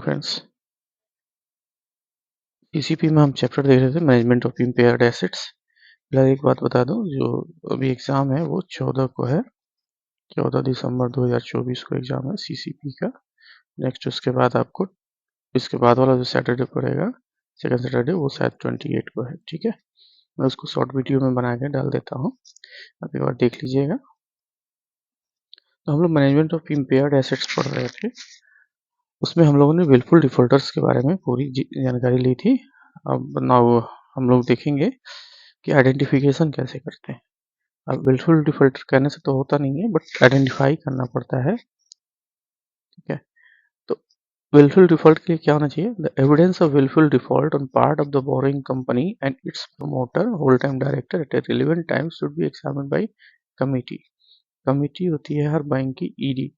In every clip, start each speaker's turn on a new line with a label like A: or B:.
A: Friends, CCP में हम chapter देख रहे थे मैनेजमेंट ऑफ इम्पेयर्ड एसेट्स। फिलहाल एक बात बता दूं, जो अभी एग्जाम है वो 14 को है, 14 दिसंबर 2024 को एग्जाम है सीसीपी का। नेक्स्ट उसके बाद आपको इसके बाद वाला जो सैटरडे पड़ेगा, सेकंड सैटरडे, वो शायद 28 को है। ठीक है, मैं उसको शॉर्ट वीडियो में बना के डाल देता हूँ, आप एक बार देख लीजिएगा। तो हम लोग मैनेजमेंट ऑफ इम्पेयर्ड एसेट्स पढ़ रहे थे, उसमें हम लोगों ने विलफुल डिफॉल्टर्स के बारे में पूरी जानकारी ली थी। अब नाउ हम लोग देखेंगे कि आइडेंटिफिकेशन कैसे करते हैं। अब विलफुल डिफॉल्टर कहने से तो होता नहीं है, बट आइडेंटिफाई करना पड़ता है। ठीक है, तो विलफुल डिफॉल्ट के लिए क्या होना चाहिए? The evidence of wilful default on part of the borrowing company and its promoter whole time director at a relevant time should be examined by committee. Committee होती है हर बैंक की ईडी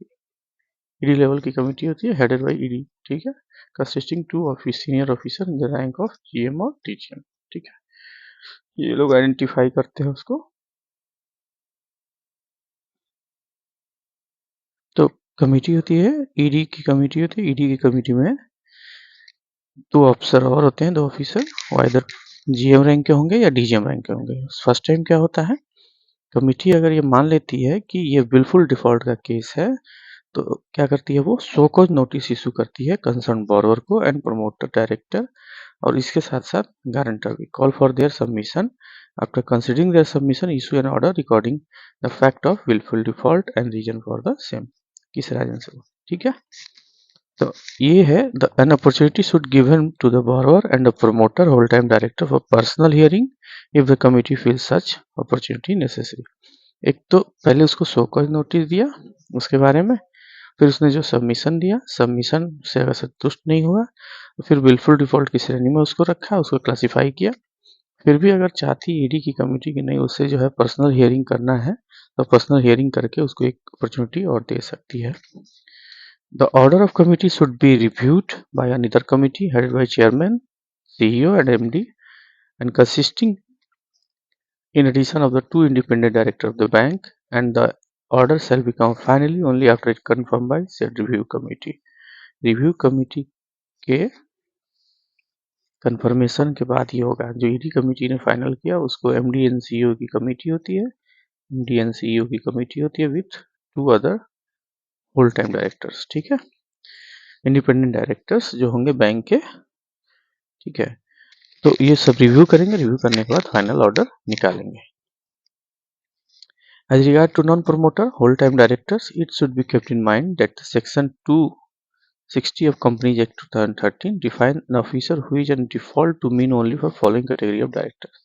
A: लेवल की कमिटी होती है, headed by ED. ठीक है, consisting two office senior officer in the rank of GM और टीजीएम। ठीक है, ये लोग आइडेंटिफाई करते हैं उसको। तो कमेटी होती है, ईडी की कमेटी होती है। ईडी की कमेटी में दो अफसर और होते हैं, दो ऑफिसर, वो इधर जीएम रैंक के होंगे या डीजीएम रैंक के होंगे। फर्स्ट टाइम क्या होता है, कमेटी अगर ये मान लेती है कि ये विलफुल डिफॉल्ट का केस है, तो क्या करती है, वो शो कॉज नोटिस इशू करती है कंसर्न बोरोवर को एंड प्रमोटर डायरेक्टर, और इसके साथ साथ गारंटर भी। Call for their submission, after considering their submission issue an order recording the fact of wilful default and reason for the same. किस reason से? ठीक है, तो ये है the an opportunity should given to the borrower and the promoter whole time director for personal hearing if the committee feel such opportunity necessary. एक तो पहले उसको शो कॉज नोटिस दिया उसके बारे में, फिर उसने जो सबमिशन दिया, सबमिशन से अगर संतुष्ट नहीं हुआ तो फिर विलफुल डिफॉल्ट की श्रेणी में उसको रखा, उसको क्लासिफाई किया। फिर भी अगर चाहती ईडी की कमेटी की नहीं, उससे जो है पर्सनल हियरिंग करना है, तो पर्सनल हियरिंग करके उसको एक अपॉर्चुनिटी और दे सकती है। The order of committee should be reviewed by another committee headed by chairman, CEO and MD and consisting in addition of the two independent director of the bank, and the order shall become finally only after it confirmed by said review committee. Review committee के confirmation के बाद ही होगा। जो ED committee ने final किया उसको MD and CEO की committee होती है, एमडी एंड सीईओ की कमेटी होती है with two other whole time directors. ठीक है, इंडिपेंडेंट डायरेक्टर्स जो होंगे बैंक के। ठीक है, तो ये सब रिव्यू करेंगे, रिव्यू करने के बाद फाइनल ऑर्डर निकालेंगे। As regard to non-promoter whole-time directors, it should be kept in mind that Section 260 of Companies Act 2013 define an officer who is on default to mean only for following category of directors.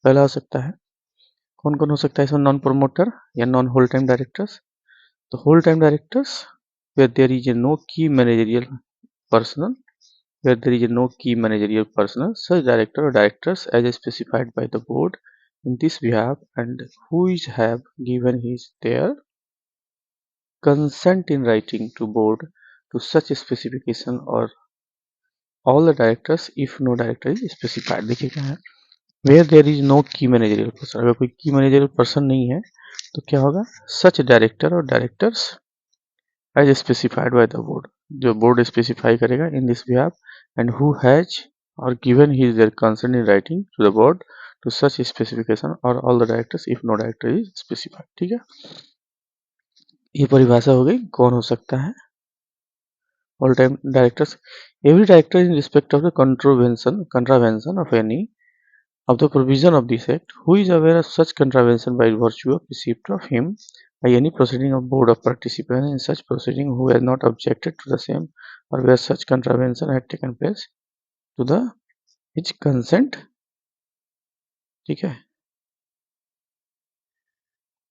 A: पहला हो सकता है, कौन कौन हो सकता है इसमें? नॉन प्रोमोटर या नॉन होल टाइम डायरेक्टर्स। तो whole time directors where there is no key managerial personnel, such director or directors as specified by the board in this behalf and who is have given their consent in writing to board to such specification or all the directors if no director is specified। देखिए क्या है, where there is no key managerial person, अगर कोई की managerial person नहीं है तो क्या होगा, such director और directors as specified by the board, जो board specify करेगा in this behalf and who has or given their consent in writing to the board to such specification or all the directors if no director is specified। ठीक है, ये परिभाषा हो गई कौन हो सकता है all time directors। Every director in respect of the contravention of any of the provision of this act who is aware of such contravention by virtue of receipt of him by any proceeding of board of participants in such proceeding who has not objected to the same or where such contravention had taken place to the his consent। ठीक है,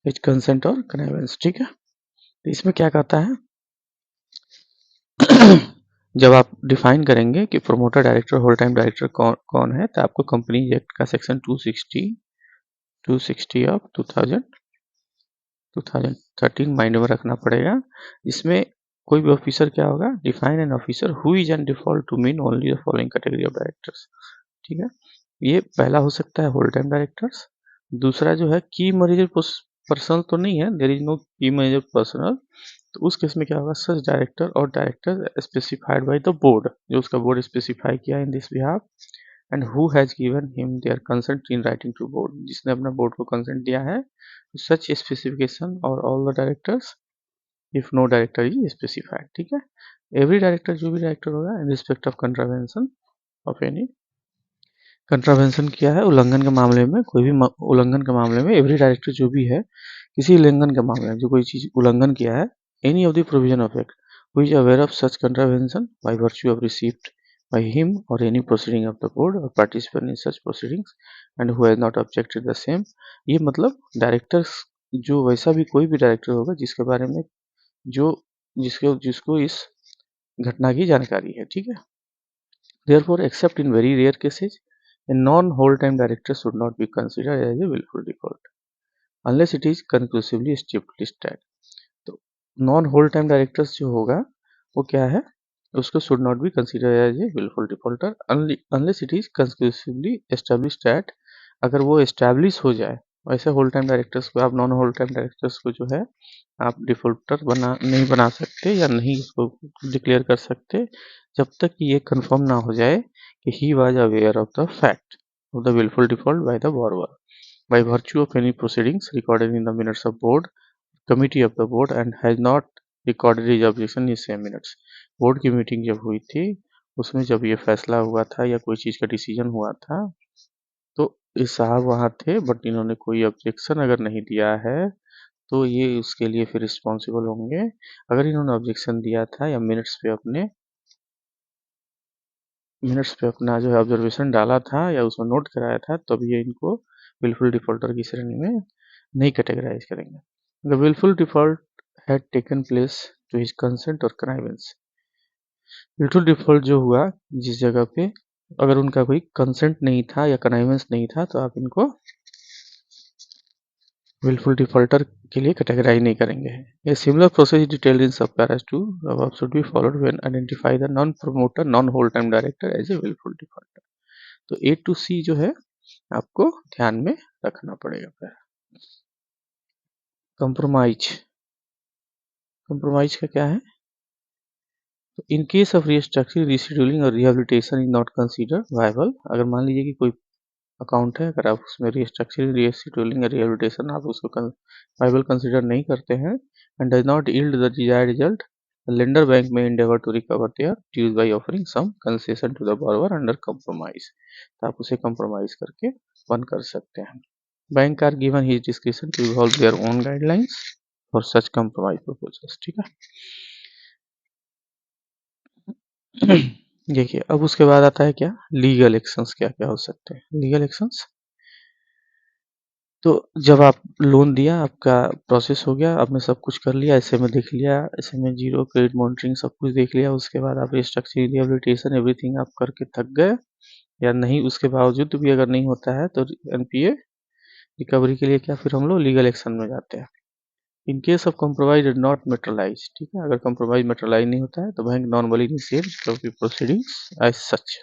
A: his consent और connivance। ठीक है, तो इसमें क्या कहता है जब आप डिफाइन करेंगे कि promoter director whole time director कौन है, तो आपको कंपनी एक्ट का सेक्शन 260 ऑफ 2013 माइंड में रखना पड़ेगा। इसमें कोई भी ऑफिसर क्या होगा, define an officer who is an default to mean only the following category of directors. ठीक है, ये पहला हो सकता है होल टाइम डायरेक्टर्स। दूसरा जो है की मैनेजर पर्सनल तो नहीं है, there is no key manager personnel, तो तो उस केस में क्या होगा, सच डायरेक्टर और director specified by the board, जो उसका बोर्ड स्पेसिफाई किया in this behalf, and who has given him their consent in writing to board, जिसने अपना बोर्ड को कंसेंट दिया है, सच स्पेसिफिकेशन और all the directors if no director is specified. ठीक है, एवरी डायरेक्टर, जो भी डायरेक्टर होगा in respect of contravention of any, contravention किया है उल्लंघन के मामले में, कोई भी उल्लंघन के मामले में एवरी डायरेक्टर जो भी है किसी उल्लंघन के मामले में जो कोई चीज उल्लंघन किया है, any of the provision of act who is aware of such contravention by virtue of received by him or any proceeding of the board or participant in such proceedings and who has not objected the same। ये मतलब directors, जो वैसा भी कोई भी director होगा जिसके बारे में जो जिसको जिसको इस घटना की जानकारी है। ठीक है, therefore except in very rare cases a non whole time director should not be considered as a willful default unless it is conclusively established। तो नॉन होल टाइम डायरेक्टर्स जो होगा वो क्या है, उसको should not be consider as a wilful defaulter unless it is conclusively established at, अगर वो establish हो जाए। वैसे होल टाइम डायरेक्टर्स को आप नॉन होल टाइम डायरेक्टर्स को जो है आप डिफॉल्टर नहीं बना सकते या नहीं उसको डिक्लेयर कर सकते जब तक कि ये कंफर्म ना हो जाए कि he was aware of the fact of the wilful default by the borrower by virtue of any proceedings recorded in the minutes of board committee of the board and has not recorded his objection in same minutes। Board की meeting जब हुई थी उसमें जब ये फैसला हुआ था या कोई चीज़ का डिसीजन हुआ था तो ये साहब वहाँ थे, बट इन्होंने कोई ऑब्जेक्शन अगर नहीं दिया है तो ये उसके लिए फिर रिस्पॉन्सिबल होंगे। अगर इन्होंने ऑब्जेक्शन दिया था या मिनट्स पे अपना जो है ऑब्जर्वेशन डाला था या उसमें नोट कराया था, तब ये इनको विलफुल डिफॉल्टर की श्रेणी में नहीं कैटेगराइज करेंगे। The wilful default had taken place to his consent और कनाइवेंस। विलफुल डिफॉल्ट जो हुआ जिस जगह पे अगर उनका कोई कंसेंट नहीं था या कनाइवेंस नहीं था तो आप इनको विलफुल डिफॉल्टर के लिए कैटेगराइज नहीं करेंगे। ए सिमिलर प्रोसेस डिटेल्ड इन सब Paris 2 above should be followed when identify the non promoter non whole time director as a willful defaulter। तो A to C जो है आपको ध्यान में रखना पड़ेगा। फिर कंप्रोमाइज, कंप्रोमाइज का क्या है, तो in case of restructuring rescheduling और rehabilitation is not consider viable. अगर मान लीजिए कि कोई अकाउंट है, अगर आप उसमें रीस्ट्रक्चरिंग रीशेड्यूलिंग या रिहेबिलिटेशन आप उसको वायबल कंसीडर नहीं करते हैं and does not yield the desired result, lender bank में endeavor to recover their dues by offering some concession to the borrower under compromise। तो आप उसे compromise करके बंद कर सकते हैं। Bank are given his description to evolve their own guidelines for such compromise proposals। ठीक है, देखिए अब उसके बाद आता है क्या, लीगल एक्शंस क्या क्या हो सकते हैं। लीगल एक्शंस, तो जब आप लोन दिया, आपका प्रोसेस हो गया, आपने सब कुछ कर लिया, ऐसे में देख लिया, ऐसे में जीरो क्रेडिट मॉनिटरिंग सब कुछ देख लिया, उसके बाद आप रिस्ट्रक्चरिंग रिहेबिलिटेशन एवरीथिंग आप करके थक गए या नहीं, उसके बावजूद भी अगर नहीं होता है तो एनपीए रिकवरी के लिए क्या फिर हम लोग लीगल एक्शन में जाते हैं। In case of compromise is not materialise, ठीक है, अगर कॉम्प्रोमाइज मेट्रलाइज नहीं होता है तो bank normally initiate recovery proceedings as such.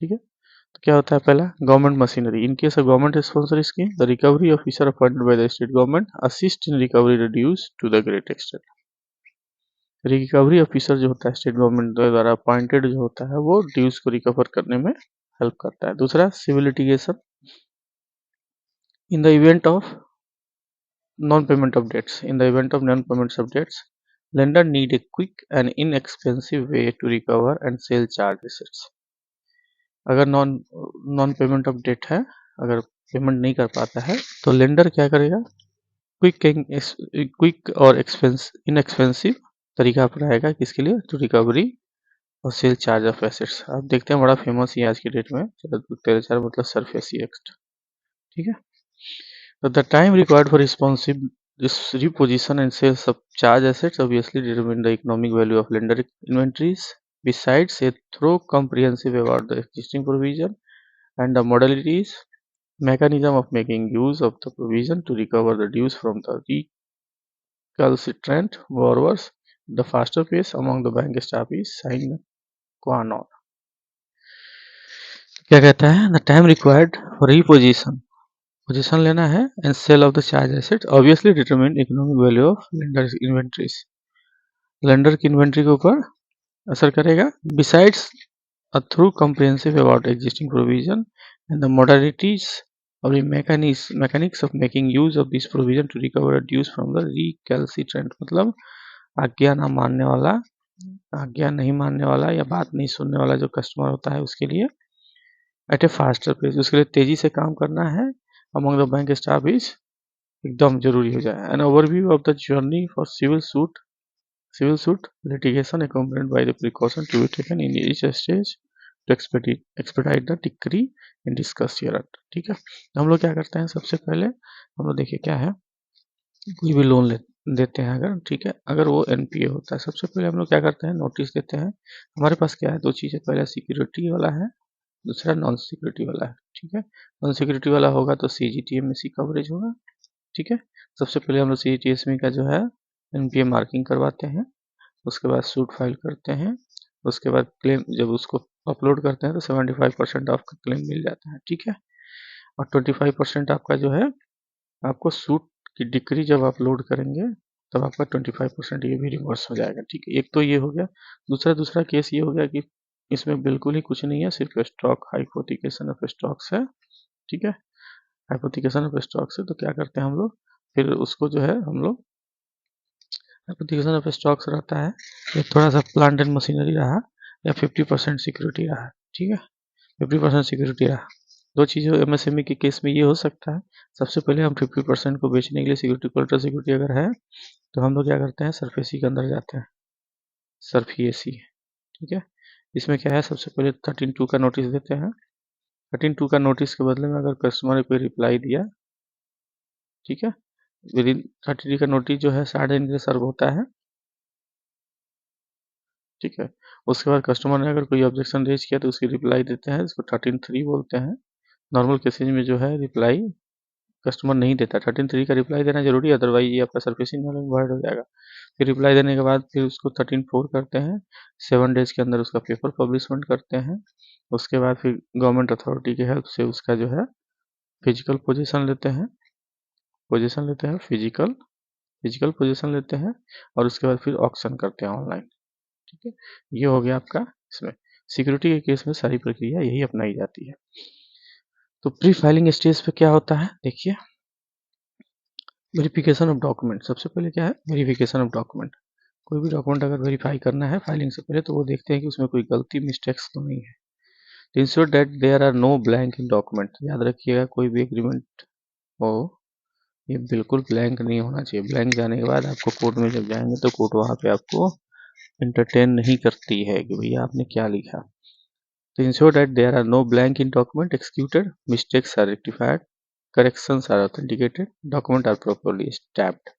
A: ठीक है, तो क्या होता है पहला, government machinery. In case of government sponsor scheme the recovery officer appointed by the state government assist in recovery reduce to the great extent. Recovery officer जो होता है स्टेट गवर्नमेंट द्वारा अपॉइंटेड जो होता है वो ड्यूज को रिकवर करने में हेल्प करता है। दूसरा, civil litigation. In the event of non-payment of debts, in the event of non-payment of debts, lender need a quick and inexpensive way to recover and sell charged assets। अगर non payment of date है, अगर payment नहीं कर पाता है तो lender क्या करेगा, क्विक और इनएक्सपेंसिव तरीका अपनाएगा किसके लिए, टू रिकवरी और सेल चार्ज ऑफ एसेट्स। आप देखते हैं बड़ा फेमस ही आज की डेट में 13 मतलब सरफेसी एक्ट। ठीक है, तो the time required for responsive reposition and sales of charge assets obviously determine the economic value of lender inventories। Besides a thorough comprehensive about the existing provision and the modalities mechanism of making use of the provision to recover the dues from the recalcitrant borrowers, the faster pace among the bank staff is sine qua non। क्या कहता है, the time required for reposition, position लेना है and sale of the charge asset obviously determine economic value of lender inventories. Lender की inventory के ऊपर असर करेगा। Besides a through comprehensive about existing provision and the modalities or the mechanics of making use of this provision to recover dues from the recalcitrant, मतलब आज्ञा ना मानने वाला, आज्ञा नहीं मानने वाला या बात नहीं सुनने वाला जो कस्टमर होता है उसके लिए एट ए फास्टर पेस, उसके लिए तेजी से काम करना है among the bank staff is एकदम जरूरी हो जाए। An overview of the journey for civil suit litigation accompanied by the precaution to be taken in each stage to expedite the decree and discuss here। ठीक है, तो हम लोग क्या करते हैं, सबसे पहले हम लोग देखिए क्या है, कोई भी लोन देते हैं अगर, ठीक है, अगर वो एनपीए होता है, सबसे पहले हम लोग क्या करते हैं, नोटिस देते हैं। हमारे पास क्या है, दो चीज़ें, पहले सिक्योरिटी वाला है, दूसरा नॉन सिक्योरिटी वाला है। ठीक है, नॉन सिक्योरिटी वाला होगा तो सीजीटीएमएसी कवरेज होगा। ठीक है, सबसे पहले हम लोग सीजीटीएमएसी का जो है एनपीए मार्किंग करवाते हैं, उसके बाद सूट फाइल करते हैं, उसके बाद क्लेम जब उसको अपलोड करते हैं तो 75% आपका क्लेम मिल जाता है। ठीक है, और 25% आपका जो है, आपको सूट की डिक्री जब अपलोड करेंगे तब आपका 25% ये भी रिवर्स हो जाएगा। ठीक है, एक तो ये हो गया। दूसरा केस ये हो गया कि इसमें बिल्कुल ही कुछ नहीं है, सिर्फ स्टॉक हाइपोथिकेशन ऑफ स्टॉक्स है। ठीक है, हाइपोथिकेशन ऑफ स्टॉक्स है, तो क्या करते हैं हम लोग, फिर उसको जो है हम लोग हाइपोथिकेशन ऑफ स्टॉक्स रहता है, ये थोड़ा सा प्लांट एंड मशीनरी रहा या 50% सिक्योरिटी रहा। ठीक है, 50% सिक्योरिटी रहा। दो चीज़ें एमएसएमई के केस में ये हो सकता है, सबसे पहले हम 50% को बेचने के लिए सिक्योरिटी, कोलेटरल सिक्योरिटी अगर है तो हम लोग क्या करते हैं, सरफेसी के अंदर जाते हैं, सरफेसी। ठीक है, इसमें क्या है, सबसे पहले 13(2) का नोटिस देते हैं। 13(2) का नोटिस के बदले में अगर कस्टमर ने कोई रिप्लाई दिया, ठीक है, विद इन 30 का नोटिस जो है 60 दिन के लिए सर्व होता है। ठीक है, उसके बाद कस्टमर ने अगर कोई ऑब्जेक्शन रेज किया तो उसकी रिप्लाई देते हैं, इसको 13(3) बोलते हैं। नॉर्मल केसेज में जो है रिप्लाई कस्टमर नहीं देता, 13(3) का रिप्लाई देना जरूरी है, अदरवाइज ये आपका सर्फेसिंग वॉइड हो जाएगा। फिर रिप्लाई देने के बाद फिर उसको 13(4) करते हैं, 7 डेज के अंदर उसका पेपर पब्लिशमेंट करते हैं। उसके बाद फिर गवर्नमेंट अथॉरिटी की हेल्प से उसका जो है फिजिकल पोजीशन लेते हैं, फिजिकल पोजीशन लेते हैं, और उसके बाद फिर ऑक्शन करते हैं ऑनलाइन। ठीक है, ये हो गया आपका। इसमें सिक्योरिटी के केस में सारी प्रक्रिया यही अपनाई जाती है। तो प्री फाइलिंग स्टेज पे क्या होता है, देखिए, वेरिफिकेशन ऑफ डॉक्यूमेंट। सबसे पहले क्या है, वेरिफिकेशन ऑफ डॉक्यूमेंट। कोई भी डॉक्यूमेंट अगर वेरीफाई करना है फाइलिंग से पहले तो वो देखते हैं कि उसमें कोई गलती मिस्टेक्स तो नहीं है। तो ensure that there are no blank in document. याद रखिएगा, कोई भी एग्रीमेंट हो ये बिल्कुल ब्लैंक नहीं होना चाहिए। ब्लैंक जाने के बाद आपको कोर्ट में जब जाएंगे तो कोर्ट वहाँ पे आपको इंटरटेन नहीं करती है कि भैया आपने क्या लिखा। तो ensure that there are no blank in document executed, mistakes are rectified, corrections are authenticated, document are properly stamped।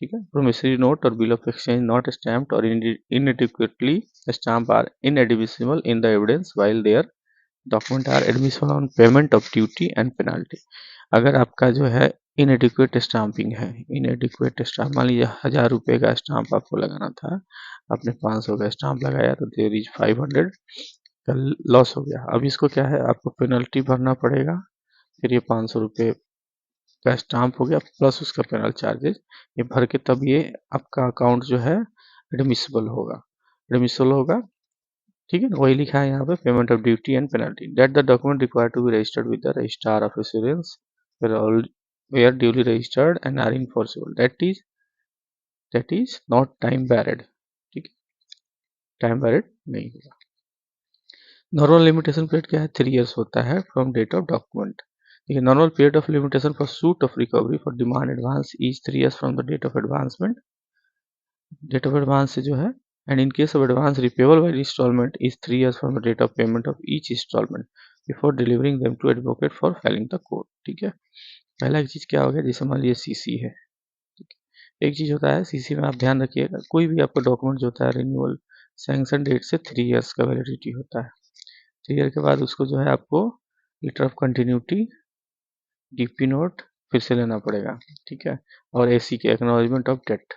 A: ठीक है, promissory note और bill of exchange not stamped or inadequately stamped are inadmissible in the evidence while their document are admissible on payment of duty and penalty। अगर आपका जो है इनएडिक्वेट stamping है, इनएडिक्वेट stamp, मान लीजिए 1000 रुपये का स्टाम्प आपको लगाना था, आपने 500 का स्टाम्प लगाया तो देयर इज 500 का लॉस हो गया। अब इसको क्या है, आपको पेनल्टी भरना पड़ेगा, फिर ये 500 रुपये का स्टाम्प हो गया प्लस उसका पेनल चार्जेस, ये भर के तब ये आपका अकाउंट जो है एडमिसिबल होगा। ठीक है, वही लिखा है यहाँ पे, payment of duty and penalty that the document required to be registered with the registrar of assurance were duly registered and are enforceable, that is not time barred. ठीक है, टाइम बैरिड नहीं होगा। नॉर्मल लिमिटेशन पीरियड क्या है, 3 years होता है from date of document. देखिए, normal period of limitation for suit of recovery for demand advance is 3 years from the date of advancement, date of advance से जो है, and in case of advance repayable by instalment is 3 years from the date of payment of each instalment before delivering them to advocate for filing the court. ठीक है, पहला एक चीज क्या हो गया, जैसे मान लीजिए सीसी है। ठीक है, एक चीज होता है सीसी में, आप ध्यान रखिएगा, कोई भी आपका डॉक्यूमेंट जो होता है रिन्यूअल सैंक्शन डेट से 3 इयर्स का वैलिडिटी होता है। 3 ईयर के बाद उसको जो है आपको letter of continuity, DP note फिर से लेना पड़ेगा। ठीक है, और एसी के एक्नॉलेजमेंट ऑफ डेट,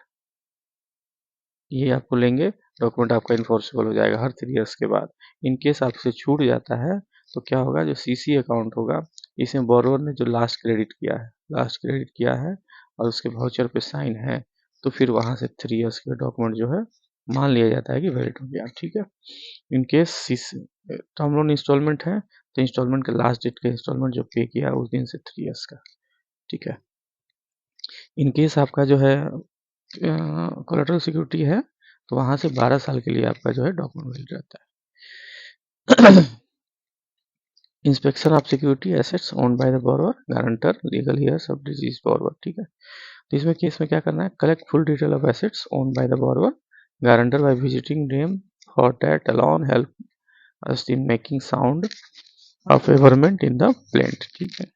A: ये आपको लेंगे, डॉक्यूमेंट आपका इन्फोर्सेबल हो जाएगा हर 3 इयर्स के बाद। इन केस आपसे छूट जाता है तो क्या होगा, जो सीसी अकाउंट होगा, इसमें बोरोवर ने जो लास्ट क्रेडिट किया है और उसके वाउचर पे साइन है, तो फिर वहाँ से 3 इयर्स के डॉक्यूमेंट जो है मान लिया जाता है कि वैलिड हो गया। ठीक है, in case term loan instalment है तो इंस्टॉलमेंट के लास्ट डेट का इंस्टॉलमेंट जो पे किया उस दिन से 3 इयर्स का। ठीक है, इन केस आपका जो है कोलेटरल सिक्योरिटी है तो वहां से 12 साल के लिए आपका जो है डॉक्यूमेंट वैलिड रहता है। Inspection of security assets owned by the borrower, guarantor, legal heirs of deceased borrower. ठीक है, तो इसमें केस में क्या करना है, collect full detail of assets owned by the borrower, guarantor by visiting them for that alone help us in making sound of averment in the plaint. ठीक है,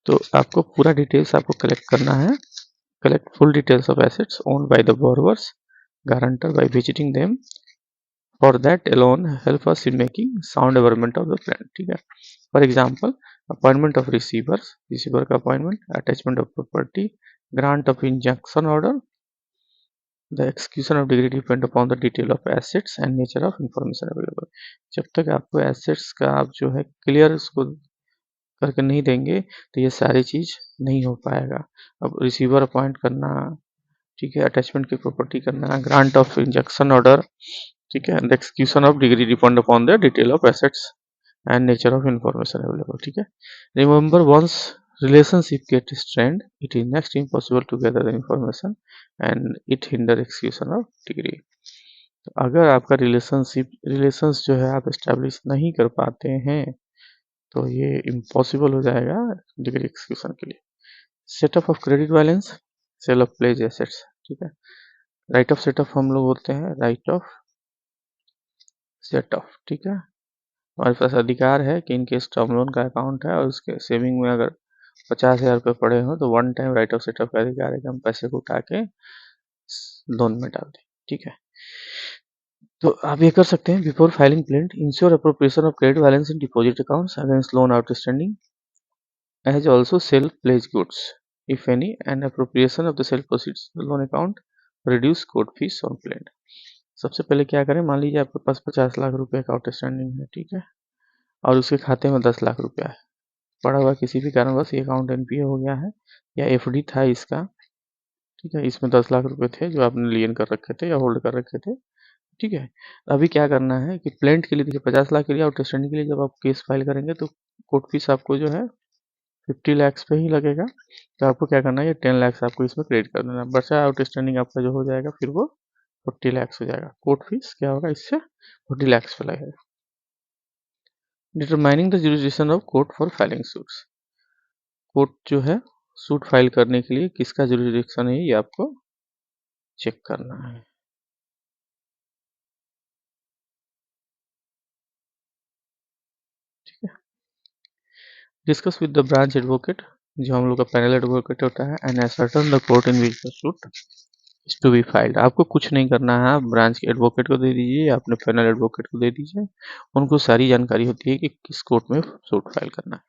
A: तो आपको पूरा डिटेल्स आपको कलेक्ट करना है, collect full details of assets owned by the borrowers, guarantor by visiting them, for that alone help us in making sound government of the plan। ठीक है, for example appointment of receivers, receiver का appointment, attachment of property, grant of injunction order, the execution of degree depend upon the detail of assets and nature of information available। जब तक आपको assets का आप जो है क्लियर उसको करके नहीं देंगे तो ये सारी चीज़ नहीं हो पाएगा। अब रिसीवर अपॉइंट करना, ठीक है, अटैचमेंट की प्रॉपर्टी करना, ग्रांट ऑफ इंजंक्शन ऑर्डर, ठीक है, the execution of decree depend upon the detail of assets and nature of information available. ठीक है, remember once relationship get strained it is next impossible to gather the information and it hinder execution of degree। तो अगर आपका relations जो है आप establish नहीं कर पाते हैं तो ये इम्पॉसिबल हो जाएगा डिग्री एक्सक्यूशन के लिए। Setup of credit balance, sale of pledge assets. ठीक है, राइट ऑफ सेटअप हम लोग बोलते हैं राइट ऑफ सेटअप। ठीक है, हमारे पास अधिकार है कि इनकेस टर्म लोन का अकाउंट है और उसके सेविंग में अगर 50,000 रुपये पड़े हो तो one time right of setup का अधिकार है कि हम पैसे को उठा के लोन में डाल दें। ठीक है, तो आप ये कर सकते हैं, before filing plaint ensure appropriation of credit balance in deposit accounts against loan outstanding as also sell pledge goods if any and appropriation of the sale proceeds to the loan account reduce court fees on planned। सबसे पहले क्या करें, मान लीजिए आपके पास 50 लाख रुपए का outstanding है, ठीक है, और उसके खाते में 10 लाख रुपया है पड़ा हुआ, किसी भी कारणवश ये अकाउंट एनपीए हो गया है या एफडी था इसका, ठीक है, इसमें 10 लाख रुपए थे जो आपने लियन कर रखे थे या होल्ड कर रखे थे। ठीक है, अभी क्या करना है कि प्लेंट के लिए देखिए 50 लाख के लिए आउटस्टैंडिंग के लिए जब आप केस फाइल करेंगे तो कोर्ट फीस आपको जो है 50 लैक्स पे ही लगेगा। तो आपको क्या करना है, ये 10 लैक्स आपको इसमें क्रेडिट कर देना, बचा आउटस्टैंडिंग आपका जो हो जाएगा फिर वो 40 लैक्स हो जाएगा। कोर्ट फीस क्या होगा, इससे 40 लैक्स पे लगेगा। Determining the jurisdiction of court for filing suits, court जो है सूट फाइल करने के लिए किसका जुरिसडिक्शन है ये आपको चेक करना है। ठीक है, discuss with the branch advocate, जो हम लोग का पैनल एडवोकेट होता है, and ascertain the court in which the suit to be filed. आपको कुछ नहीं करना है, आप ब्रांच के एडवोकेट को दे दीजिए या अपने पैनल एडवोकेट को दे दीजिए, उनको सारी जानकारी होती है कि किस कोर्ट में सूट फाइल करना है,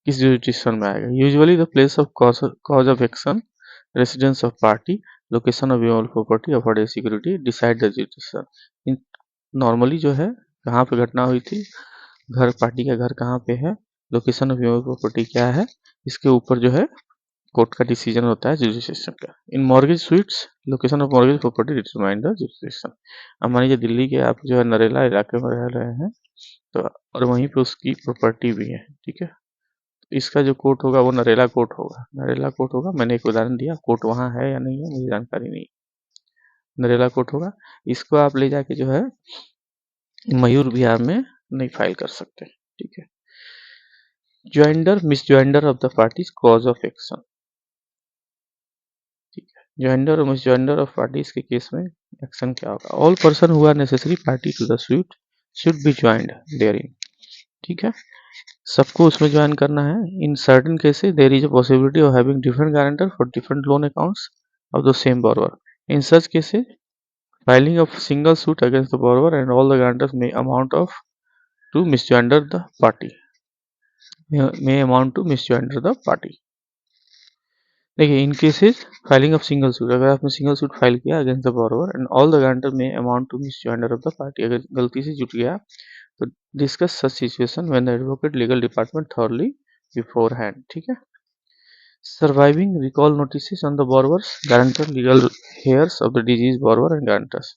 A: किस जुरिडिक्शन में आएगा। Usually the place of cause of action, residence of party, location of immovable property, afforded security decide the jurisdiction. Normally जो है कहाँ पे घटना हुई थी, घर, पार्टी का घर कहाँ पे है, लोकेशन ऑफ इमूवेबल प्रॉपर्टी क्या है, इसके ऊपर जो है कोर्ट का डिसीजन होता है जुरिडिक्शन का। In mortgage suits, location of mortgage property determine the jurisdiction. अब मान लीजिए दिल्ली के आप जो है नरेला इलाके में रह रहे हैं तो और वहीं पे उसकी प्रॉपर्टी भी है, ठीक है, तो इसका जो कोर्ट होगा वो नरेला कोर्ट होगा, नरेला कोर्ट होगा। मैंने एक उदाहरण दिया, कोर्ट वहाँ है या नहीं है मुझे जानकारी नहीं, नरेला कोर्ट होगा। इसको आप ले जाके जो है मयूर विहार में नहीं फाइल कर सकते। ठीक है, joinder misjoinder of the parties cause of action. Joinder और मिस ज्वाइंडर ऑफ पार्टीज के केस में एक्शन क्या होगा, all person who are necessary party to the suit should be joined therein. ठीक है, सबको उसमें ज्वाइन करना है। In certain cases there is a possibility of having different guarantor for different loan accounts of the same borrower. In such cases filing of single suit against the borrower and all the guarantors may amount of to misjoinder the party, may amount to misjoinder the party। देखिए, in cases filing of single suit, अगर आपने single suit file किया against the borrower and all the guarantor may amount to misjoinder of the party, अगर गलती से जुट गया तो discuss such situation when the advocate legal department thoroughly beforehand. ठीक है, surviving recall notice on the borrowers, guarantor, legal heirs of the deceased borrower and guarantors.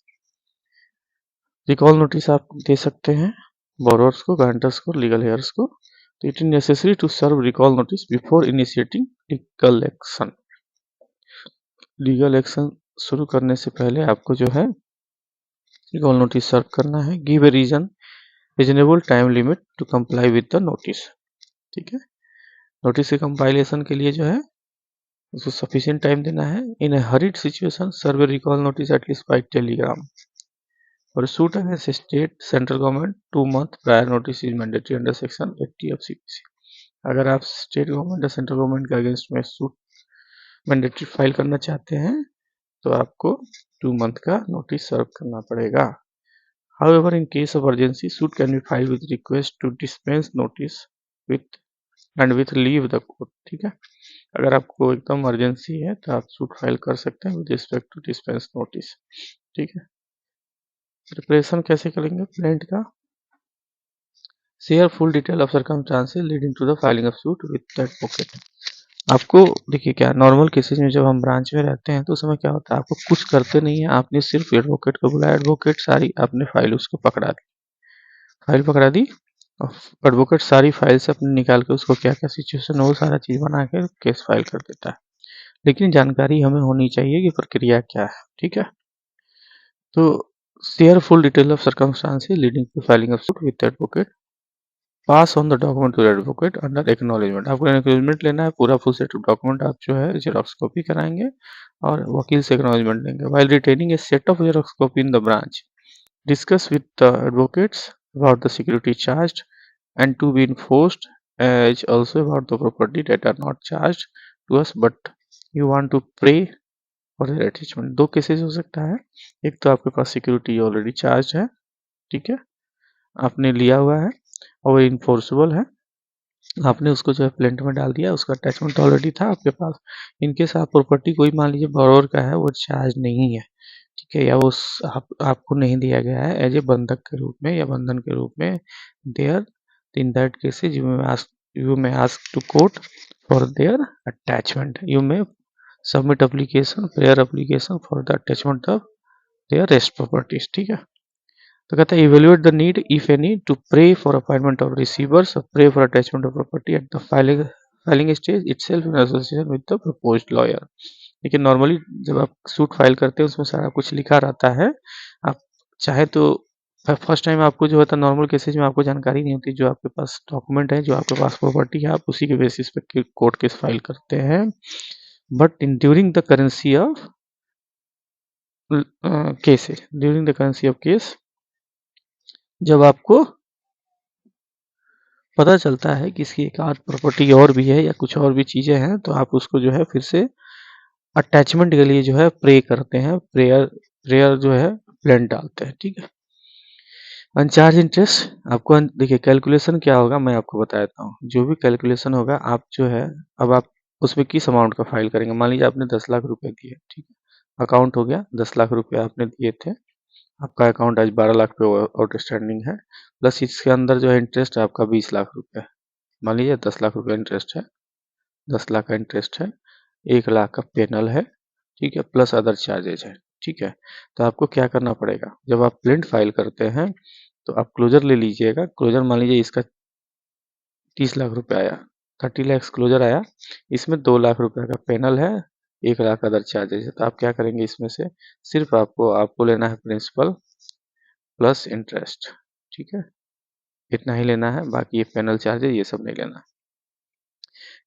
A: Recall notice आप दे सकते हैं बोरोअर्स को, गारंटर्स को, लीगल हेयर्स को। तो it is necessary to serve recall notice before initiating legal action. Legal action शुरू करने से पहले आपको जो है रिकॉल नोटिस सर्व करना है। Give a reasonable time limit to comply with the notice. ठीक है, नोटिस के कंपाइलेशन के लिए जो है उसको सफिशिएंट टाइम देना है। In a hurried situation serve a recall notice at least by telegram. और suit against state central government 2 month prior notice is mandatory under section 80 of CPC. अगर आप स्टेट गवर्नमेंट या सेंट्रल गवर्नमेंट के against में suit mandatory file करना चाहते हैं तो आपको 2 month का नोटिस सर्व करना पड़ेगा। However in case of urgency suit can be file with request to dispense notice with and with leave the court. ठीक है, अगर आपको एकदम इमरजेंसी है तो आप सूट फाइल कर सकते हैं with respect to dispense notice. ठीक है, प्रिपरेशन कैसे करेंगे प्लेंट का? Share full detail of circumstances leading to the filing of suit with advocate. आपको देखिए क्या नॉर्मल केसेस में जब हम ब्रांच में रहते हैं तो उस समय क्या होता है, आपको कुछ करते नहीं है, आपने सिर्फ एडवोकेट को बुलाया, एडवोकेट सारी आपने फाइल उसको पकड़ा दी, फाइल पकड़ा दी और एडवोकेट सारी फाइल से अपने निकाल के उसको क्या क्या सिचुएशन है वो सारा चीज़ बना के केस फाइल कर देता है। लेकिन जानकारी हमें होनी चाहिए कि प्रक्रिया क्या है। ठीक है, तो share full detail of circumstances leading to filing of suit with advocate. Pass on the document to advocate under acknowledgement. आपको एक्नॉलेजमेंट लेना है, पूरा फुल सेट ऑफ डॉक्यूमेंट आप जो है जेरोक्स कॉपी कराएंगे और वकील से एक्नॉलेजमेंट लेंगे। While retaining a set of xerox copy in the branch, discuss with the advocates about the security charge and to be enforced as also about the property that are not charge to us but you want to pray for their attachment. दो cases हो सकता है, एक तो आपके पास security already charge है, ठीक है, आपने लिया हुआ है और वो इन्फोर्सेबल है, आपने उसको जो है प्लेंट में डाल दिया, उसका अटैचमेंट ऑलरेडी था आपके पास। इनकेस आप प्रॉपर्टी कोई मान लीजिए बोरोवर का है, वो चार्ज नहीं है, ठीक है, या वो आपको नहीं दिया गया है एज ए बंधक के रूप में या बंधन के रूप में, there in that cases you may ask to court for their attachment. You may submit application prayer application for the attachment of their rest properties. ठीक है, तो कहता है evaluate the need if any to pray for appointment of receivers और pray for attachment of property at the filing stage itself in association with the proposed lawyer. लेकिन normally जब आप suit file करते हैं उसमें सारा कुछ लिखा रहता है, आप चाहे तो फर्स्ट टाइम आपको जो होता है नॉर्मल केसेज में आपको जानकारी नहीं होती, जो आपके पास डॉक्यूमेंट है, जो आपके पास प्रॉपर्टी है, आप उसी के बेसिस पे कोर्ट केस फाइल करते हैं। But in during the currency of cases, during the currency of case, जब आपको पता चलता है कि इसकी एक आध प्रॉपर्टी और भी है या कुछ और भी चीज़ें हैं, तो आप उसको जो है फिर से अटैचमेंट के लिए जो है प्रे करते हैं, प्रेयर प्रेयर जो है प्लेंट डालते हैं। ठीक है, अनचार्ज इंटरेस्ट आपको देखिए कैलकुलेशन क्या होगा मैं आपको बता देता हूँ। जो भी कैलकुलेशन होगा आप जो है, अब आप उसमें किस अमाउंट का फाइल करेंगे। मान लीजिए आपने 10 लाख रुपए दिए, ठीक है, अकाउंट हो गया 10 लाख रुपए आपने दिए थे, आपका अकाउंट आज 12 लाख पे आउटस्टैंडिंग है, प्लस इसके अंदर जो है इंटरेस्ट है आपका 20 लाख रुपए। मान लीजिए 10 लाख रुपए इंटरेस्ट है, 10 लाख का इंटरेस्ट है, 1 लाख का पेनल है, ठीक है, प्लस अदर चार्जेज है। ठीक है, तो आपको क्या करना पड़ेगा, जब आप प्लेंट फाइल करते हैं तो आप क्लोजर ले लीजिएगा। क्लोजर मान लीजिए इसका 30 लाख रुपए आया, 30 लैक्स क्लोजर आया, इसमें 2 लाख रुपए का पेनल है, 1 लाख अदर चार्जेज है। तो आप क्या करेंगे, इसमें से सिर्फ आपको लेना है प्रिंसिपल प्लस इंटरेस्ट। ठीक है, इतना ही लेना है, बाकी ये पेनल चार्जेज ये सब नहीं लेना।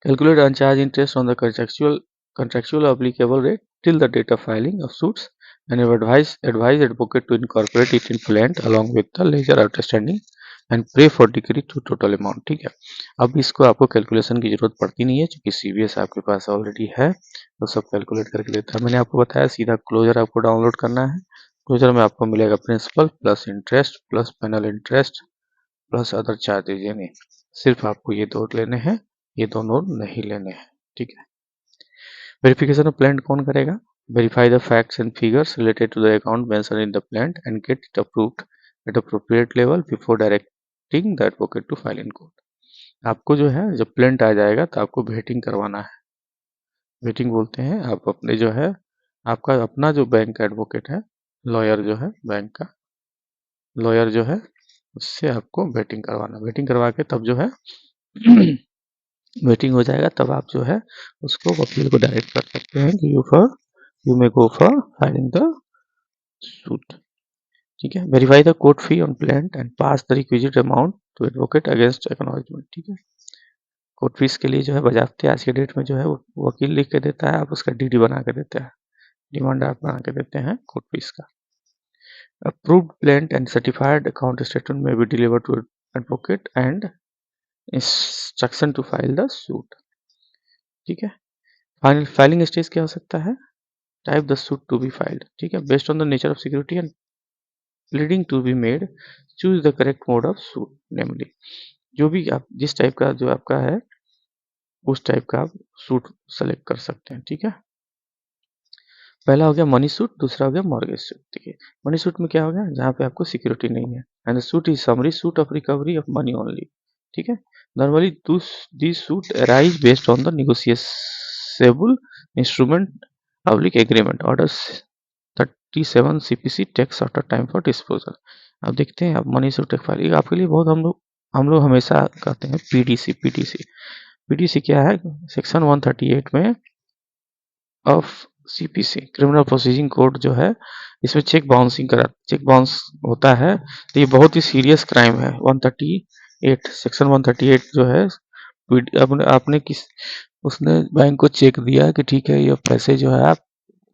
A: Calculate uncharged interest on the contractual applicable rate till the date of filing of suits, and advise advocate to incorporate it in plaint along with the ledger outstanding and pray for decree to total amount। ठीक है, अब इसको आपको calculation की जरूरत पड़ती नहीं है क्योंकि CBS आपके पास ऑलरेडी है, तो सब कैलकुलेट करके देता है। मैंने आपको बताया सीधा क्लोजर आपको डाउनलोड करना है। क्लोजर में आपको मिलेगा principal plus interest plus penal interest plus other charges, यानी सिर्फ आपको ये दो लेने हैं, ये दो नोट नहीं लेने हैं। ठीक है, वेरिफिकेशन ऑफ प्लान कौन करेगा, verify the facts and figures related to the account mention in the plan and get it approved at appropriate level before directing the advocate to file in court. आपको जो है जब plaint आ जाएगा तो आपको waiting करवाना है। वेटिंग बोलते हैं आप अपने जो है आपका अपना जो बैंक का एडवोकेट है, लॉयर जो है बैंक का, लॉयर जो है उससे आपको वेटिंग करवाना, वेटिंग करवा के तब जो है वेटिंग हो जाएगा, तब आप जो है उसको वकील को डायरेक्ट कर सकते हैं कि you may go for filing the suit. ठीक है। Verify the court fee on plaint and pass the requisite amount to advocate against acknowledgement. ठीक है। कोर्ट फीस के लिए जो है बजाते आज के डेट में जो है वो वकील लिख के देता है, आप उसका डीडी बना के देते हैं, डिमांड आप बना के देते हैं कोर्ट फीस का। Approved plaint and certified account statement may be deliver to advocate and instruction to file the suit. ठीक है। फाइलिंग स्टेज क्या हो सकता है? Type the suit to be filed. ठीक है। Based on the nature of security and pleading to be made, choose the correct mode of suit. Namely, जो भी आप जिस टाइप का जो आपका है उस टाइप का आप सूट सेलेक्ट कर सकते हैं। ठीक है। पहला हो गया मनी सूट, दूसरा हो गया मॉर्गेज सूट। ठीक है। मनी सूट में क्या हो गया? जहाँ पे आपको सिक्योरिटी नहीं है। And suit is summary suit of recovery of money only. ठीक है। Normally this suit arise based on the negotiable instrument public agreement orders 37 CPC takes after time for disposal. अब देखते हैं, अब मनी सूट फाइल आपके लिए बहुत हम लोग हमेशा कहते हैं पीडीसी। पीडीसी क्या है? सेक्शन 138 में of CPC criminal processing code जो है, इसमें चेक बाउंस होता है, तो ये बहुत ही सीरियस क्राइम है। 138 सेक्शन 138 जो है, आपने किस उसने बैंक को चेक दिया कि ठीक है ये पैसे जो है आप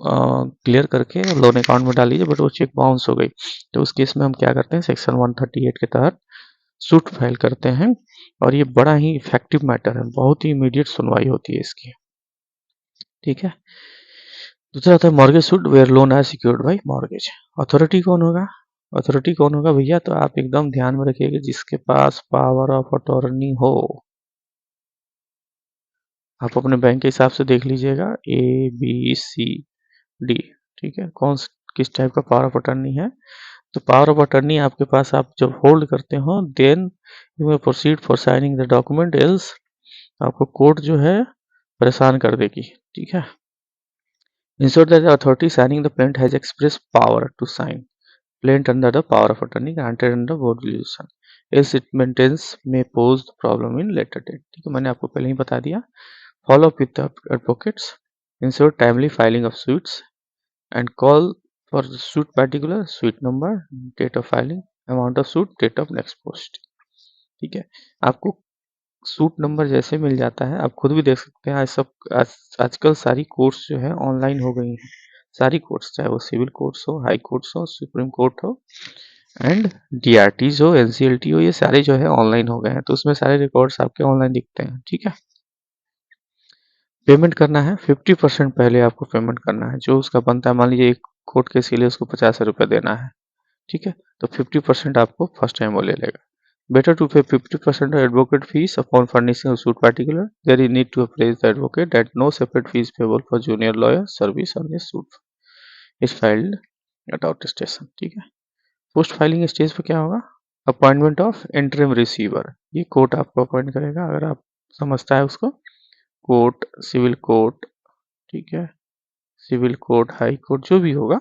A: क्लियर करके लोन अकाउंट में डाल लीजिए, बट वो चेक बाउंस हो गई, तो उस केस में हम क्या करते हैं? सेक्शन 138 के तहत सूट फाइल करते हैं, और ये बड़ा ही इफेक्टिव मैटर है, बहुत ही इमीडिएट सुनवाई होती है इसकी। ठीक है। दूसरा होता है mortgage suit where loan are secured by mortgage. Authority कौन होगा? अथॉरिटी कौन होगा भैया? तो आप एकदम ध्यान में रखिएगा, जिसके पास पावर ऑफ अटॉर्नी हो। आप अपने बैंक के हिसाब से देख लीजिएगा, ABCD। ठीक है। किस टाइप का पावर ऑफ अटॉर्नी है? तो पावर ऑफ अटॉर्नी आपके पास आप जब होल्ड करते हो, then you may proceed for signing the document, else आपको कोर्ट जो है परेशान कर देगी। ठीक है। Ensure that the authority signing the plaint has express power to sign plaint under the power of attorney granted under board resolution, else it maintains may pose problem in later date. ठीक है। मैंने आपको पहले ही बता दिया। Follow up with the advocates, ensure timely filing of suits and call for the suit particular, suit number, date of filing, amount of suit, date of next post. ठीक है। आपको सूट नंबर जैसे मिल जाता है, आप खुद भी देख सकते हैं, आजकल सारी कोर्ट्स जो है ऑनलाइन हो गई हैं। सारी कोर्ट्स, चाहे वो सिविल कोर्ट्स हो, हाई कोर्ट्स हो, सुप्रीम कोर्ट हो, एंड DRTs हो, NCLT हो, ये सारे जो है ऑनलाइन हो गए हैं, तो उसमें सारे रिकॉर्ड्स आपके ऑनलाइन दिखते हैं। ठीक है। पेमेंट करना है 50% पहले आपको पेमेंट करना है, जो उसका बनता है। मान लीजिए एक कोर्ट केस के लिए उसको 50 रुपये देना है। ठीक है। तो 50% आपको फर्स्ट टाइम वो ले लेगा। Better to pay 50% of advocate fees upon furnishing a suit particular. There is need to apprise the advocate that no separate fees payable for junior lawyer service on this suit is filed at outstation. ठीक है। Post filing stage पे क्या होगा? Appointment of interim receiver. ये court आपको appoint करेगा, अगर आप समझता है उसको। कोर्ट, सिविल कोर्ट, ठीक है, सिविल कोर्ट, हाई कोर्ट, जो भी होगा,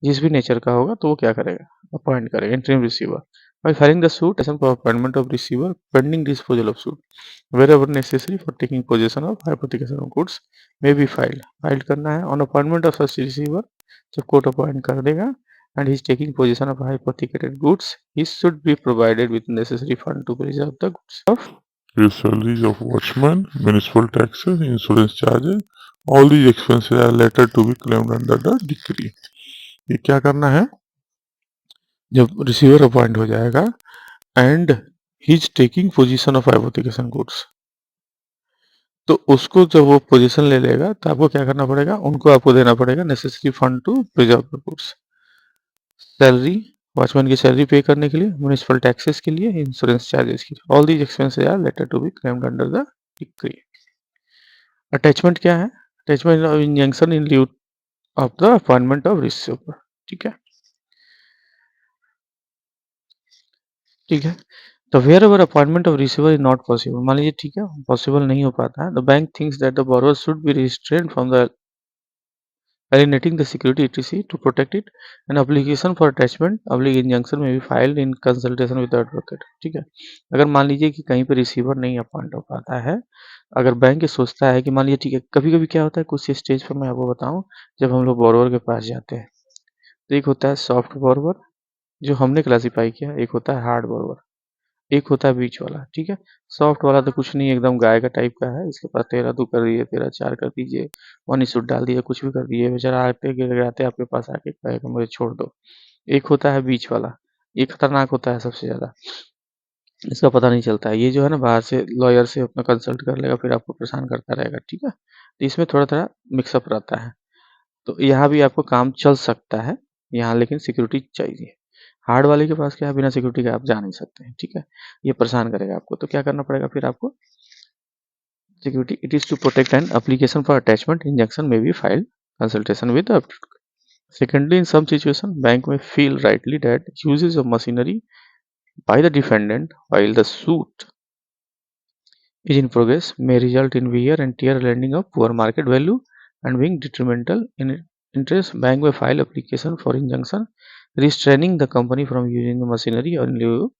A: जिस भी नेचर का होगा, तो वो क्या करेगा? अपॉइंट करेगा interim receiver. By filing the suit, for appointment of receiver pending disposal of suit, wherever necessary for taking possession of hypothecation of goods may be filed. Filed करना है on appointment of such receiver, जब court appoint कर देगा, and he is taking possession of hypothecated goods, he should be provided with necessary fund to preserve the goods of his salaries of watchman, municipal taxes, insurance charges. All these expenses are later to be claimed under the decree. ये क्या करना है? जब receiver appoint हो जाएगा and he is taking position of hypothecation goods, तो उसको जब वो पोजीशन ले लेगा, तो आपको क्या करना पड़ेगा? उनको आपको देना पड़ेगा necessary fund to preserve the goods. Salary, watchman की सैलरी पे करने के लिए, म्यूनिसिपल टैक्सेस के लिए, इंश्योरेंस चार्जेस के लिए। All these expenses are later to be claimed under the decree. Attachment क्या है? Attachment of injunction in lieu of the appointment of receiver. ठीक है। ठीक है। तो wherever appointment of receiver is not possible, मान लीजिए ठीक है पॉसिबल नहीं हो पाता है, the bank thinks that the borrower should be restrained from the alienating the security etc to protect it. An application for attachment injunction may be filed in consultation with the advocate. ठीक है, अगर मान लीजिए कि कहीं पे receiver नहीं appoint हो पाता है, अगर बैंक ये सोचता है कि मान लीजिए ठीक है, कभी कभी क्या होता है कुछ स्टेज पर मैं आपको बताऊं, जब हम लोग बोरोवर के पास जाते हैं तो एक होता है सॉफ्ट बोरोवर जो हमने क्लासीफाई किया, एक होता है हार्ड बोरोवर, एक होता है बीच वाला। ठीक है, सॉफ्ट वाला तो कुछ नहीं, एकदम गाय का टाइप का है, इसके पास 13 कर दीजिए, 13 4 कर दीजिए, मनी सूट डाल दिए, कुछ भी कर दिए, बेचारा आते गिराते आपके पास आके कहेगा मुझे छोड़ दो। एक होता है बीच वाला, ये खतरनाक होता है सबसे ज्यादा, इसका पता नहीं चलता है, ये जो है ना बाहर से लॉयर से अपना कंसल्ट कर लेगा, फिर आपको परेशान करता रहेगा। ठीक है, तो इसमें थोड़ा थोड़ा मिक्सअप रहता है, तो यहाँ भी आपको काम चल सकता है यहाँ, लेकिन सिक्योरिटी चाहिए। हार्ड वाले के पास क्या है, बिना सिक्योरिटी के आप जा नहीं सकते हैं। ठीक है, ये परेशान करेगा आपको, तो क्या करना पड़ेगा फिर आपको, security it is to protect an application for attachment injunction may be filed consultation with the applicant. Secondly, in some situation bank may feel rightly that uses of machinery by the defendant while the suit is in progress may result in wear and tear, lending of poor market value and being detrimental in interest. Bank may file application for injunction restraining the company from using the machinery or in lieu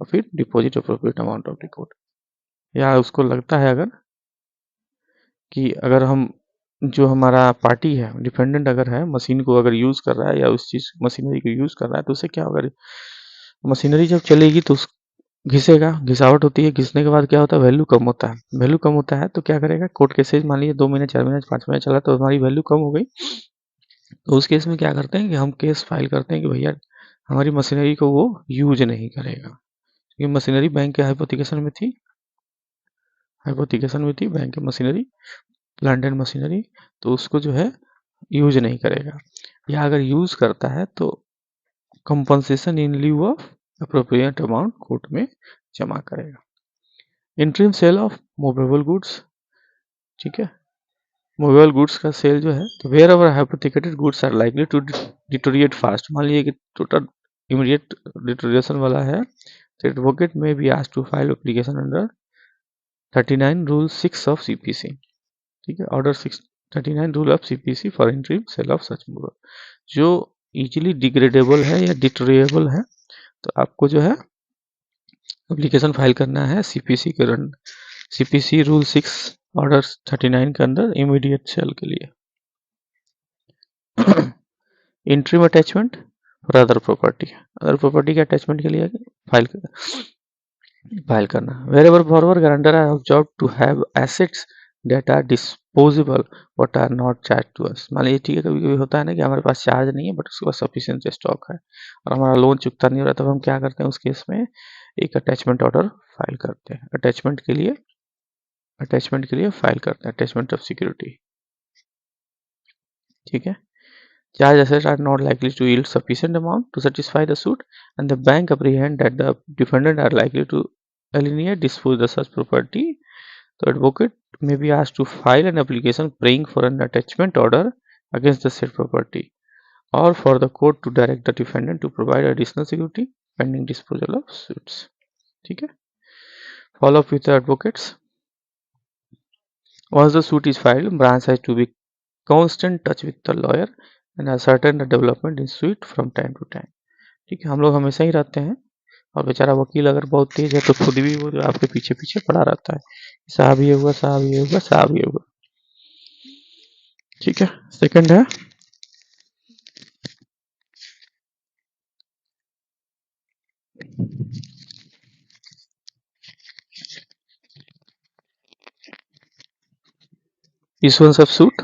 A: of it deposit appropriate amount of the court. या उसको लगता है अगर कि अगर हम जो हमारा पार्टी है डिफेंडेंट अगर है मशीन को अगर यूज़ कर रहा है या उस चीज़ मशीनरी को यूज़ कर रहा है, तो उससे क्या होगा, मशीनरी जब चलेगी तो उस घिसेगा, घिसावट होती है, घिसने के बाद क्या होता है, वैल्यू कम होता है, वैल्यू कम होता है तो क्या करेगा, कोर्ट केसेज मान लीजिए 2 महीने 4 महीने 5 महीने चला तो हमारी वैल्यू कम हो गई, तो उस केस में क्या करते हैं कि हम केस फाइल करते हैं कि भैया हमारी मशीनरी को वो यूज नहीं करेगा, क्योंकि मशीनरी बैंक के हाइपोथिकेशन में थी, बैंक की मशीनरी प्लांट एंड मशीनरी, तो उसको जो है यूज नहीं करेगा, या अगर यूज करता है तो compensation in lieu of appropriate amount court में जमा करेगा। Interim sale of movable goods, ठीक है, मूवेबल गुड्स का सेल जो है, तो wherever hypothecated goods are likely to deteriorate fast, मान लीजिए कि टोटल इमीडिएट डिटोरिएशन वाला है, तो advocate may be asked to file application under 39 rule 6 of CPC. ठीक है, order 639 rule of CPC for interim sale of such movable, जो easily degradable है या डिटोरिएबल है, तो आपको जो है एप्लीकेशन फाइल करना है सीपीसी के रन, सीपीसी रूल 6 ऑर्डर 39 के अंदर इमीडिएट सेल के लिए। इंटरिम अटैचमेंट और अदर प्रॉपर्टी के अटैचमेंट के लिए फाइल करना। Wherever forward guarantor are observe to have assets that are disposable but are not charge to us, मान लीजिए ठीक है, कभी कभी होता है ना कि हमारे पास चार्ज नहीं है बट उसके पास सफिशिएंट स्टॉक है और हमारा लोन चुकता नहीं हो रहा, तब हम क्या करते हैं उस केस में एक अटैचमेंट ऑर्डर फाइल करते हैं, अटैचमेंट के लिए फाइल करते हैं, अटैचमेंट ऑफ सिक्योरिटी। ठीक है, charge assets are not likely to yield sufficient amount to satisfy the suit and the bank apprehend that the defendant are likely to alienate dispose the such property, the advocate may be asked to file an application praying for an attachment order against the said property or for the court to direct the defendant to provide additional security pending disposal of suits. ठीक है, follow up with the advocates. Once the suit is filed, branch has to be constant touch with the lawyer and ascertain the development in suit from time to time. ठीक है, हम लोग हमेशा ही रहते हैं, और बेचारा वकील अगर बहुत तेज है तो खुद भी वो आपके पीछे पीछे पड़ा रहता है, साहब ये हुआ, साहब ये हुआ, साहब ये हुआ। ठीक है, सेकंड है issuance of suit,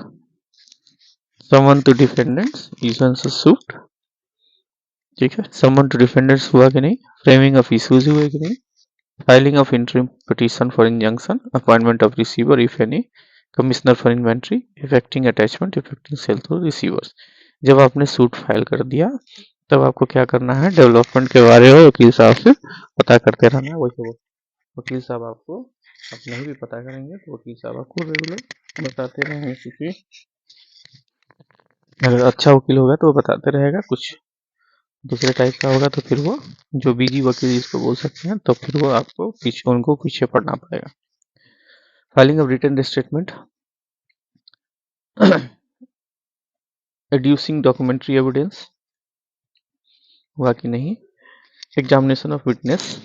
A: summon to defendants, issuance of suit, ठीक है, समन टू डिफेंडेंट्स हुआ कि नहीं, फ्रेमिंग ऑफ इश्यूज हुए कि नहीं, filing of interim petition for injunction, appointment of receiver if any, commissioner for inventory, effecting attachment, effecting sale through receivers. जब आपने सूट फाइल कर दिया तब आपको क्या करना है, डेवलपमेंट के बारे में वकील साहब से पता करते रहना है। वैसे वकील साहब आपको, आप नहीं भी पता करेंगे तो वकील साहब आपको रेगुलर बताते रहेंगे, क्योंकि अगर अच्छा वकील होगा तो वो बताते रहेगा, कुछ दूसरे टाइप का होगा तो फिर वो जो बीजी वकील जिसको बोल सकते हैं, तो फिर वो आपको उनको पीछे पड़ना पड़ेगा। Filing of written statement, adducing documentary evidence हुआ कि नहीं, एग्जामिनेशन ऑफ विटनेस,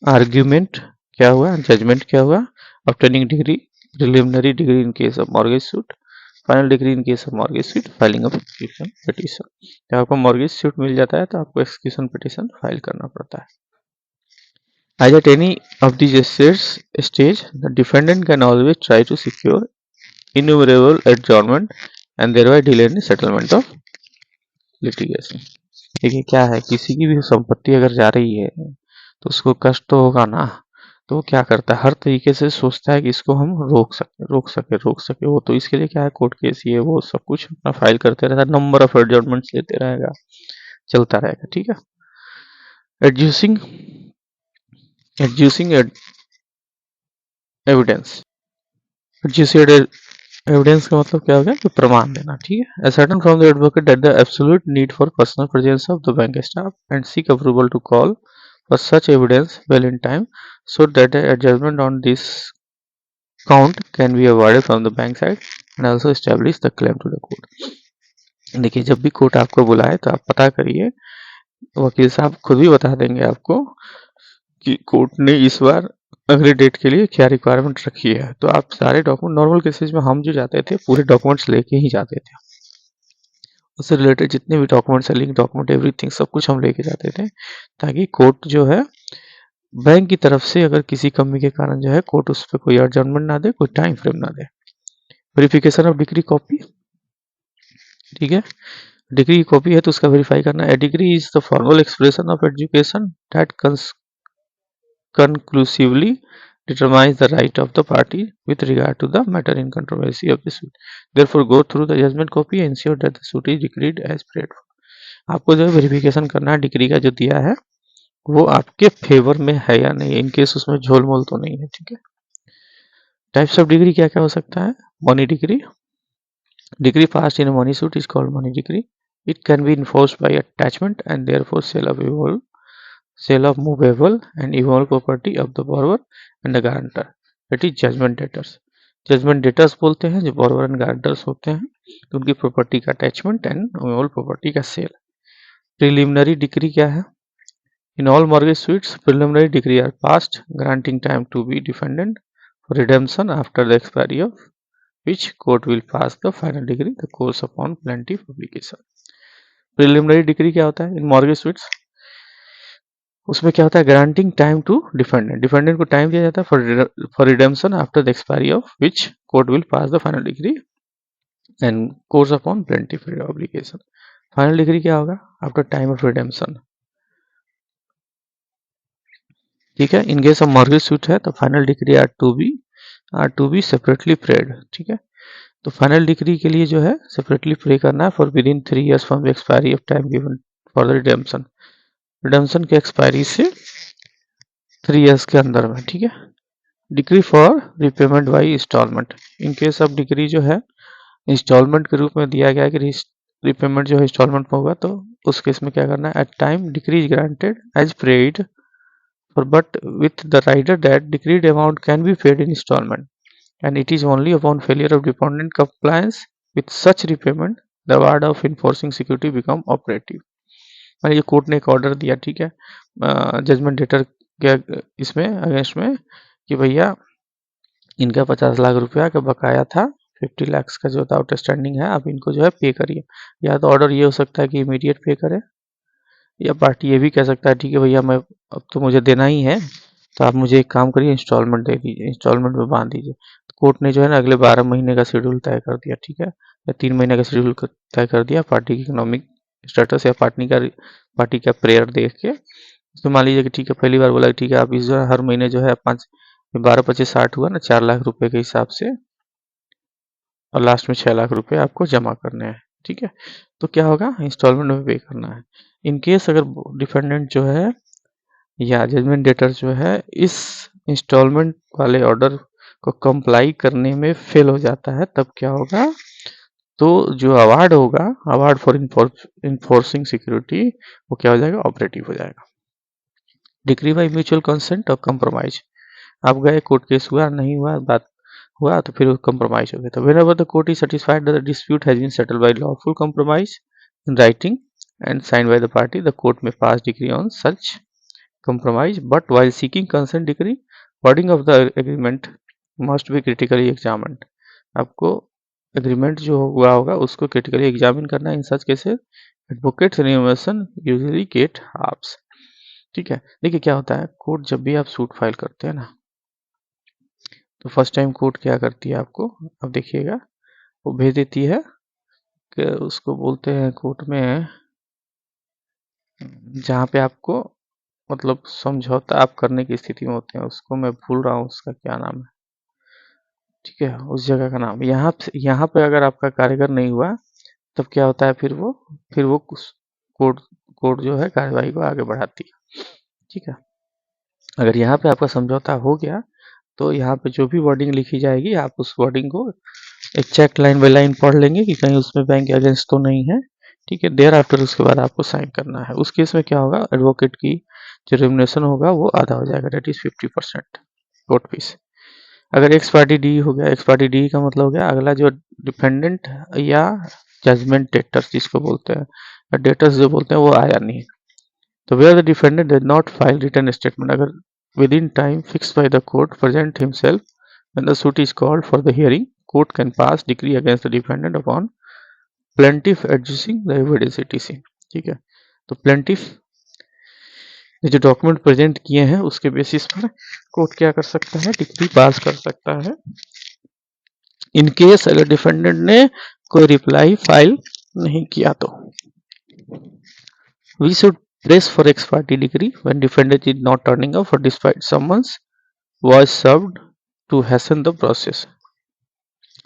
A: आर्ग्यूमेंट क्या हुआ, जजमेंट क्या हुआ, obtaining degree, preliminary degree in case of mortgage suit, final degree in case of mortgage suit, filing of execution petition. जब आपको mortgage suit मिल जाता है तो आपको एक्सक्यूशन पिटीशन फाइल करना पड़ता है। As at any of these stage, the defendant can always try to secure innumerable adjournment and thereby delay the settlement of litigation। देखिए क्या है, किसी की भी संपत्ति अगर जा रही है तो उसको कष्ट तो होगा ना, तो वो क्या करता है, हर तरीके से सोचता है कि इसको हम रोक सके। वो तो इसके लिए क्या है, कोर्ट केस ये वो सब कुछ अपना फाइल करते रहता है, नंबर ऑफ एडजॉर्नमेंट्स लेते रहेगा, चलता रहेगा। ठीक है, एड्यूसिंग एविडेंस, एविडेंस का मतलब क्या हो गया कि प्रमाण देना। ठीक है, ascertain from the advocate that the absolute need for personal presence of the bank staff and seek approval to call for such evidence well in time so that a judgment on this count can be avoided from the bank side and also establish the claim to the court। देखिए जब भी court आपको बुलाए तो आप पता करिए, वकील साहब खुद भी बता देंगे आपको कि कोर्ट ने इस बार अगले डेट के लिए क्या रिक्वायरमेंट रखी है। तो आप सारे डॉक्यूमेंट, नॉर्मल केसेस में हम जो जाते थे पूरे डॉक्यूमेंट्स लेके ही जाते थे, उससे रिलेटेड जितने भी डॉक्यूमेंट्स है, लिंक डॉक्यूमेंट, एवरीथिंग सब कुछ हम लेके जाते थे, ताकि कोर्ट जो है बैंक की तरफ से अगर किसी कमी के कारण जो है कोर्ट उस पर कोई एडजॉर्नमेंट ना दे, कोई टाइम फ्रेम ना दे। वेरिफिकेशन ऑफ डिग्री कॉपी, ठीक है, डिग्री की कॉपी है तो उसका वेरीफाई करना। A degree is the formal expression of education that conclusively determines the right of the party with regard to the matter in controversy of the suit. Therefore, go through the judgment copy and ensure that the suit is decreed as prayed for। आपको जो है verification करना है degree का जो दिया है वो आपके फेवर में है या नहीं, इनकेस उसमें झोल मोल तो नहीं है। ठीक है, टाइप्स ऑफ डिग्री क्या क्या हो सकता है, money decree, decree passed in money suit is called money decree. It can be enforced by attachment and therefore sale of movable and immovable property of the borrower and the guarantor, that is judgment debtors। Judgment debtors बोलते हैं जो borrower and guarantors होते हैं, तो उनकी property का attachment and movable property का sale. Preliminary decree क्या है, in all mortgage suits preliminary decree are passed granting time to be defendant for redemption after the expiry of which court will pass the final degree the course upon plaintiff publication। Preliminary decree क्या होता है इन mortgage sweets, उसमें क्या होता है, granting time to defendant, defendant को time दिया जाता है for redemption after the expiry of which court will pass the final decree and course upon plaintiff obligation. Final decree क्या होगा, आफ्टर टाइम ऑफ रिडेम्पशन। ठीक है, in case of mortgage suit है तो final decree are to be separately prayed. ठीक है, तो final degree के लिए जो है सेपरेटली प्रे करना है for within 3 years from the expiry of time given for the redemption, redemption के एक्सपायरी से 3 years के अंदर में। ठीक है, decree for repayment by instalment, in case of decree जो है इंस्टॉलमेंट के रूप में दिया गया है कि रिपेमेंट जो है इंस्टॉलमेंट में होगा, तो उस केस में क्या करना है, at time degree is granted as paid for but with the rider that degreed amount can be paid in instalment and it is only upon failure of dependent compliance with such repayment the award of enforcing security become operative. मान लीजिए court ने एक order दिया, ठीक है, judgement debtor के इसमें against में कि भैया इनका 50 लाख रुपया का बकाया था, 50 lakhs का जो था आउटस्टैंडिंग है, अब इनको जो है पे करिए। या तो ऑर्डर ये हो सकता है कि इमीडिएट पे करे, या पार्टी ये भी कह सकता है ठीक है भैया मैं अब तो मुझे देना ही है तो आप मुझे एक काम करिए इंस्टॉलमेंट दे दीजिए, इंस्टॉलमेंट में बांध दीजिए। तो कोर्ट ने जो है ना अगले 12 महीने का शेड्यूल तय कर दिया, ठीक है, या 3 महीने का शेड्यूल तय कर दिया पार्टी की इकोनॉमिक स्टेटस या पार्टी का प्रेयर देख के। तो मान लीजिए कि ठीक है पहली बार बोला ठीक है आप इस जो है हर महीने जो है 12-25-60 हुआ ना 4 लाख रुपए के हिसाब से, और लास्ट में 6 लाख रुपए आपको जमा करने हैं। ठीक है, तो क्या होगा, इंस्टॉलमेंट में पे करना है। इन केस अगर डिफेंडेंट जो है या जजमेंट डेटर जो है इस इंस्टॉलमेंट वाले ऑर्डर को कंप्लाई करने में फेल हो जाता है, तब क्या होगा, तो जो अवार्ड होगा, अवार्ड फॉर इन्फोर्सिंग सिक्योरिटी, वो क्या हो जाएगा, ऑपरेटिव हो जाएगा। डिग्री बाय म्यूचुअल कंसेंट और कंप्रोमाइज, आप गए कोर्ट केस हुआ नहीं हुआ बात हुआ तो फिर कंप्रोमाइज हो गया। तो whenever the court is satisfied that the dispute has been settled by lawful compromise in writing and signed by the party, the court may pass decree on such compromise, but while seeking consent decree, wording of the agreement must be critically examined. आपको agreement जो हुआ होगा उसको critically examine करना है। In such cases advocates remuneration usually get halves. ठीक है, देखिए क्या होता है, कोर्ट जब भी आप सूट फाइल करते हैं ना, तो फर्स्ट टाइम कोर्ट क्या करती है आपको, अब देखिएगा, वो भेज देती है कि उसको बोलते हैं कोर्ट में जहाँ पे आपको मतलब समझौता आप करने की स्थिति में होते हैं, उसको मैं भूल रहा हूँ उसका क्या नाम है। ठीक है, उस जगह का नाम, यहाँ पे अगर आपका कार्यकर नहीं हुआ तब क्या होता है, फिर वो कोर्ट कोर्ट जो है कार्यवाही को आगे बढ़ाती है। ठीक है, अगर यहाँ पे आपका समझौता हो गया तो यहाँ पे जो भी वर्डिंग लिखी जाएगी आप उस वर्डिंग को एक चेक लाइन बाय लाइन पढ़ लेंगे कि कहीं उसमें बैंक अगेंस्ट तो नहीं है। ठीक है, देयर आफ्टर उसके बाद आपको साइन करना है। उस केस में क्या होगा, एडवोकेट की जो रेम्युनरेशन होगा वो आधा हो जाएगा, डेट इज 50% कोर्ट फीस। अगर एक्स पार्टी डी हो गया, एक्स पार्टी डी का मतलब हो गया अगला जो डिफेंडेंट या जजमेंट डेटर्स जिसको बोलते हैं, या डेटर्स जो बोलते हैं, वो आया नहीं। तो where the defendant did not file return statement, अगर within time fixed by the court present himself when the suit is called for the hearing, court can pass decree against the defendant upon plaintiff adjusting the evidence etc। ठीक है, तो plaintiff ने जो document present किए हैं उसके basis पर court क्या कर सकता है, डिक्री पास कर सकता है, इन केस अगर डिफेंडेंट ने कोई रिप्लाई फाइल नहीं किया तो। We should press for ex parte decree when defendant is not turning up or despite summons was served to hasten the process.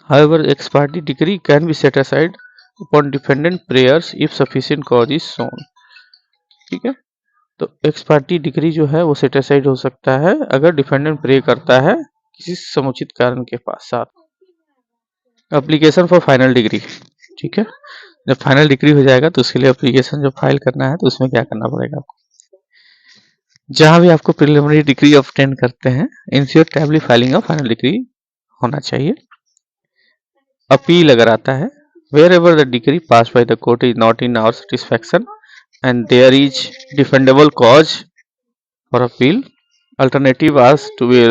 A: However, ex parte decree can be set aside upon defendant prayers if sufficient cause is shown. ठीक है, तो x party degree जो है वो set aside हो सकता है अगर डिफेंडेंट प्रे करता है किसी समुचित कारण के साथ। एप्लीकेशन फॉर फाइनल डिग्री, ठीक है, जब फाइनल डिग्री हो जाएगा तो उसके लिए एप्लीकेशन जो फाइल करना है तो उसमें क्या करना पड़ेगा आपको, जहां भी आपको प्रिलिमिनरी डिग्री ऑब्टेन करते हैं ensure timely filing of final decree होना चाहिए। अपील अगर आता है, wherever the decree pass by the court is not in our satisfaction and there is defendable cause for appeal, alternative as to be